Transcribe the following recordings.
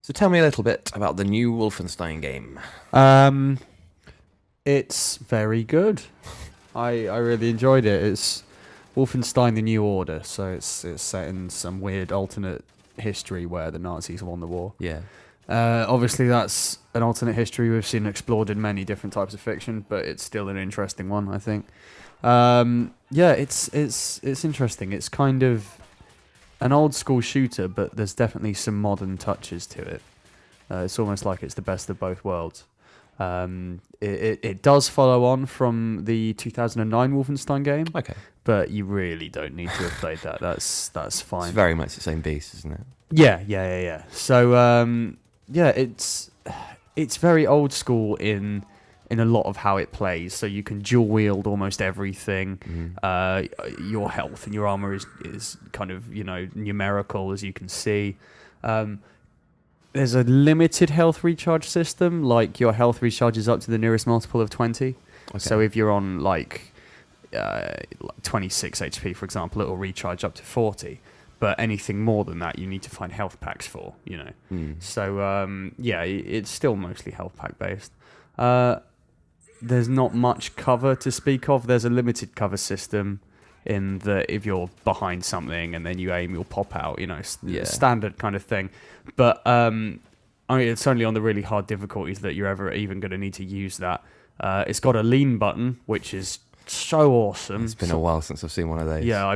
So tell me a little bit about the new Wolfenstein game. Um, it's very good. I really enjoyed it. It's Wolfenstein: The New Order, so it's set in some weird alternate history where the Nazis won the war. Yeah. Obviously, that's an alternate history we've seen explored in many different types of fiction, but it's still an interesting one, I think. Yeah, it's interesting. It's kind of an old school shooter, but there's definitely some modern touches to it. It's almost like it's the best of both worlds. It does follow on from the 2009 Wolfenstein game, Okay. but you really don't need to have played that. That's fine. It's very much the same beast, isn't it? Yeah. So yeah, it's very old school in a lot of how it plays. So you can dual wield almost everything. Your health and your armor is kind of numerical, as you can see. There's a limited health recharge system. Like your health recharges up to the nearest multiple of 20. Okay. So if you're on like 26 HP, for example, it'll recharge up to 40. But anything more than that, you need to find health packs for, So, yeah, it's still mostly health pack based. There's not much cover to speak of. There's a limited cover system in that if you're behind something and then you aim, you'll pop out, standard kind of thing. But I mean, it's only on the really hard difficulties that you're ever even going to need to use that. It's got a lean button, which is so awesome. It's been a while since I've seen one of those. Yeah, I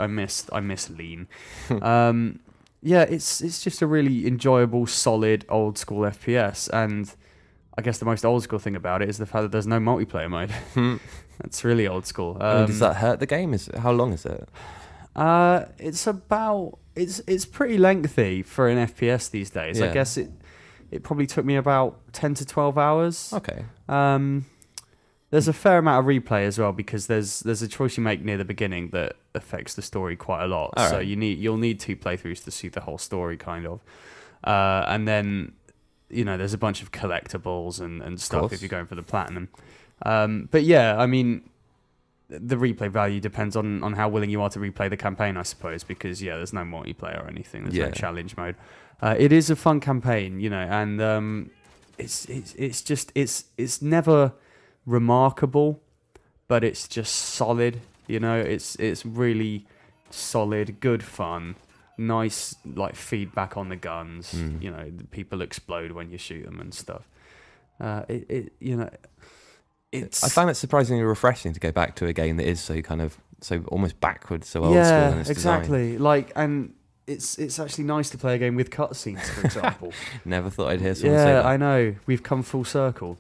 miss lean. Yeah, it's just a really enjoyable, solid, old school FPS, and I guess the most old school thing about it is the fact that there's no multiplayer mode. That's really old school. Does that hurt the game? How long is it? It's pretty lengthy for an FPS these days. I Yeah. guess it probably took me about 10 to 12 hours. Okay. There's a fair amount of replay as well because there's a choice you make near the beginning that affects the story quite a lot. All So right. you'll need 2 playthroughs to see the whole story, kind of. And then there's a bunch of collectibles and stuff course. if you're going for the platinum. But yeah, I mean, the replay value depends on how willing you are to replay the campaign, I suppose, because there's no multiplayer or anything. There's no challenge mode. It is a fun campaign, and it's never remarkable, but it's just solid. It's really solid, good fun, nice like feedback on the guns. The people explode when you shoot them and stuff. It's I find it surprisingly refreshing to go back to a game that is so almost backwards, so old school in its exactly. design. Like, and it's actually nice to play a game with cutscenes, for example. Never thought I'd hear someone say that. I know. We've come full circle.